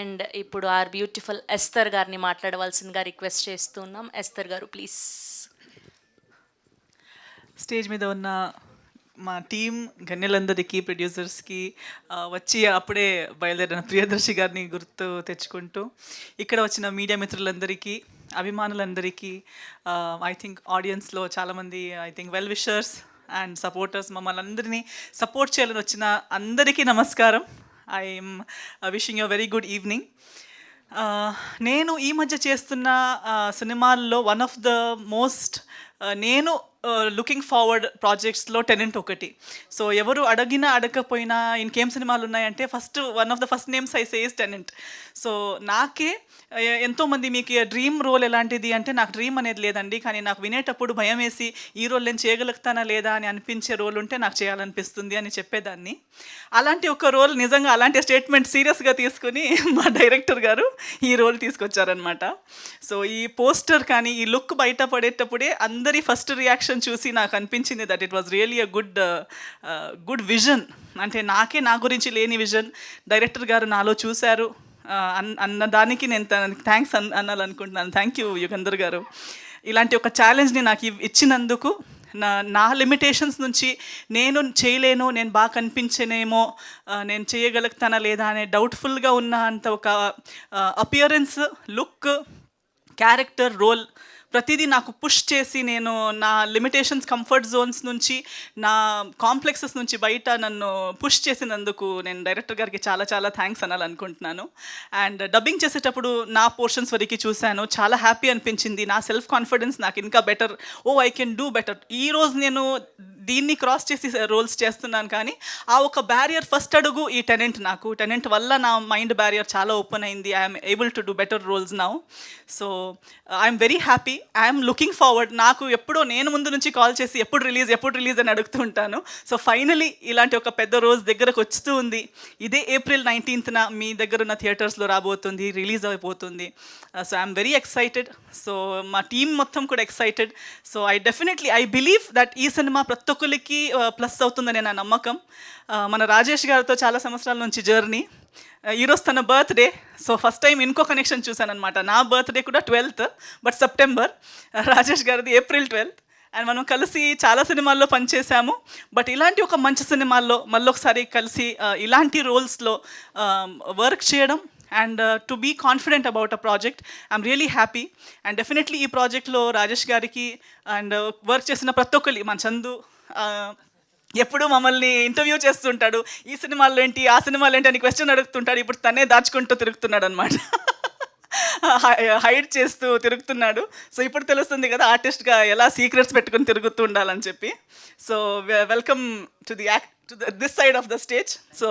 And ఇప్పుడు are beautiful Esther గారిని మాట్లాడవలసిందిగా రిక్వెస్ట్ చేస్తున్నాం. ఎస్తర్ గారు ప్లీజ్. స్టేజ్ మీద ఉన్న మా టీం గన్యలందరికీ, ప్రొడ్యూసర్స్కి, వచ్చి అప్పుడే బయలుదేరిన ప్రియదర్శి గారిని గుర్తు తెచ్చుకుంటూ, ఇక్కడ వచ్చిన మీడియా మిత్రులందరికీ, అభిమానులందరికీ, ఐ థింక్ ఆడియన్స్లో చాలామంది I think well wishers and supporters, మమ్మల్ని అందరినీ సపోర్ట్ చేయాలని వచ్చిన అందరికీ నమస్కారం. I'm wishing you very good evening. నేను ఈ మధ్య చేస్తున్న సినిమాల్లో వన్ ఆఫ్ ద మోస్ట్ నేను లుకింగ్ ఫార్వర్డ్ ప్రాజెక్ట్స్లో టెనెంట్ ఒకటి. సో ఎవరు అడిగినా అడగకపోయినా ఇంకేం సినిమాలు ఉన్నాయంటే one of the first names I says tenant. So నాకే ఎంతోమంది మీకు డ్రీమ్ రోల్ ఎలాంటిది అంటే, నాకు డ్రీమ్ అనేది లేదండి, కానీ నాకు వినేటప్పుడు భయం వేసి ఈ రోల్ నేను చేయగలుగుతానా లేదా అని అనిపించే రోల్ ఉంటే నాకు చేయాలనిపిస్తుంది అని చెప్పేదాన్ని. అలాంటి ఒక రోల్ నిజంగా అలాంటి స్టేట్మెంట్ సీరియస్గా తీసుకుని మా డైరెక్టర్ గారు ఈ రోల్ తీసుకొచ్చారనమాట. సో ఈ పోస్టర్ కానీ ఈ లుక్ బయట పడేటప్పుడే అందరి ఫస్ట్ రియాక్షన్ చూసి నాకు అనిపించింది that it was really a good vision. అంటే నా గురించి లేని విజన్ డైరెక్టర్ గారు నాలో చూశారు అన్న దానికి నేను థ్యాంక్స్ అనాలనుకుంటున్నాను. థ్యాంక్ యూ యుగంధర్ గారు, ఇలాంటి ఒక ఛాలెంజ్ని నాకు ఇచ్చినందుకు. నా లిమిటేషన్స్ నుంచి నేను చేయలేను, నేను బాగా కనిపించనేమో, నేను చేయగలుగుతానా లేదా అనే డౌట్ఫుల్గా ఉన్న అంత ఒక అపియరెన్స్, లుక్, క్యారెక్టర్, రోల్ ప్రతిదీ నాకు పుష్ చేసి నేను నా లిమిటేషన్స్, కంఫర్ట్ జోన్స్ నుంచి, నా కాంప్లెక్సెస్ నుంచి బయట నన్ను పుష్ చేసినందుకు నేను డైరెక్టర్ గారికి చాలా చాలా థ్యాంక్స్ అనాలనుకుంటున్నాను. అండ్ డబ్బింగ్ చేసేటప్పుడు నా పోర్షన్స్ వరకు చూశాను, చాలా హ్యాపీ అనిపించింది. నా సెల్ఫ్ కాన్ఫిడెన్స్ నాకు ఇంకా better, I can do better. ఈరోజు నేను దీన్ని క్రాస్ చేసి రోల్స్ చేస్తున్నాను, కానీ ఆ ఒక బ్యారియర్ ఫస్ట్ అడుగు ఈ టెనెంట్ వల్ల నా మైండ్ బ్యారియర్ చాలా ఓపెన్ అయింది. I'm able to do better roles now. So I'm very happy, I'm looking forward. నాకు ఎప్పుడో నేను ముందు నుంచి కాల్ చేసి ఎప్పుడు రిలీజ్ అని అడుగుతూ ఉంటాను. సో ఫైనలీ ఇలాంటి ఒక పెద్ద రోజు దగ్గరకు వస్తూ ఉంది. ఇదే April 19th మీ దగ్గర ఉన్న థియేటర్స్లో రాబోతుంది, రిలీజ్ అయిపోతుంది. So I'm very excited. So మా టీం మొత్తం కూడా excited. So I believe that ఈ సినిమా ప్రతి ఒక్కరికి ప్లస్ అవుతుందని నా నమ్మకం. మన రాజేష్ గారితో చాలా సంవత్సరాల నుంచి జర్నీ. ఈరోజు తన బర్త్డే. సో ఫస్ట్ టైం ఇంకో కనెక్షన్ చూశాను అనమాట. నా బర్త్డే కూడా 12th, బట్ సెప్టెంబర్. రాజేష్ గారిది April 12th. అండ్ మనం కలిసి చాలా సినిమాల్లో పనిచేసాము. బట్ ఇలాంటి ఒక మంచి సినిమాల్లో మళ్ళొకసారి కలిసి ఇలాంటి రోల్స్లో వర్క్ చేయడం and to be confident about a project, I'm really happy. And definitely ఈ ప్రాజెక్ట్లో రాజేష్ గారికి అండ్ వర్క్ చేసిన ప్రతి ఒక్కరి, మన చందు ఎప్పుడు మమ్మల్ని ఇంటర్వ్యూ చేస్తుంటాడు, ఈ సినిమాల్లో ఏంటి, ఆ సినిమాలు ఏంటి అని క్వశ్చన్ అడుగుతుంటాడు. ఇప్పుడు తనే దాచుకుంటూ తిరుగుతున్నాడు అనమాట, హైడ్ చేస్తూ తిరుగుతున్నాడు. సో ఇప్పుడు తెలుస్తుంది కదా ఆర్టిస్ట్గా ఎలా సీక్రెట్స్ పెట్టుకుని తిరుగుతూ ఉండాలని చెప్పి. So welcome to this side of the stage. So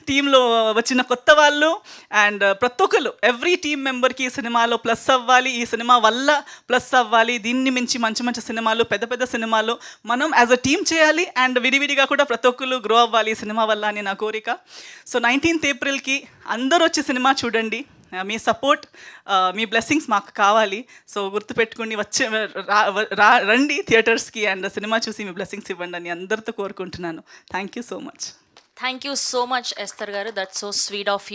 టీంలో వచ్చిన కొత్త వాళ్ళు అండ్ ప్రతి ఒక్కరు, ఎవ్రీ టీమ్ మెంబర్కి ఈ సినిమాలో ప్లస్ అవ్వాలి, ఈ సినిమా వల్ల ప్లస్ అవ్వాలి. దీన్ని మించి మంచి మంచి సినిమాలు, పెద్ద పెద్ద సినిమాలు మనం యాజ్ అ టీమ్ చేయాలి అండ్ విడివిడిగా కూడా ప్రతి ఒక్కరు గ్రో అవ్వాలి ఈ సినిమా వల్ల అని నా కోరిక. సో 19th Aprilకి అందరూ వచ్చి సినిమా చూడండి. మీ సపోర్ట్, మీ బ్లెస్సింగ్స్ మాకు కావాలి. సో గుర్తుపెట్టుకుని రండి థియేటర్స్కి అండ్ సినిమా చూసి మీ బ్లెస్సింగ్స్ ఇవ్వండి అని అందరితో కోరుకుంటున్నాను. Thank you so much. Thank you so much Esther గారు, that's so sweet of you.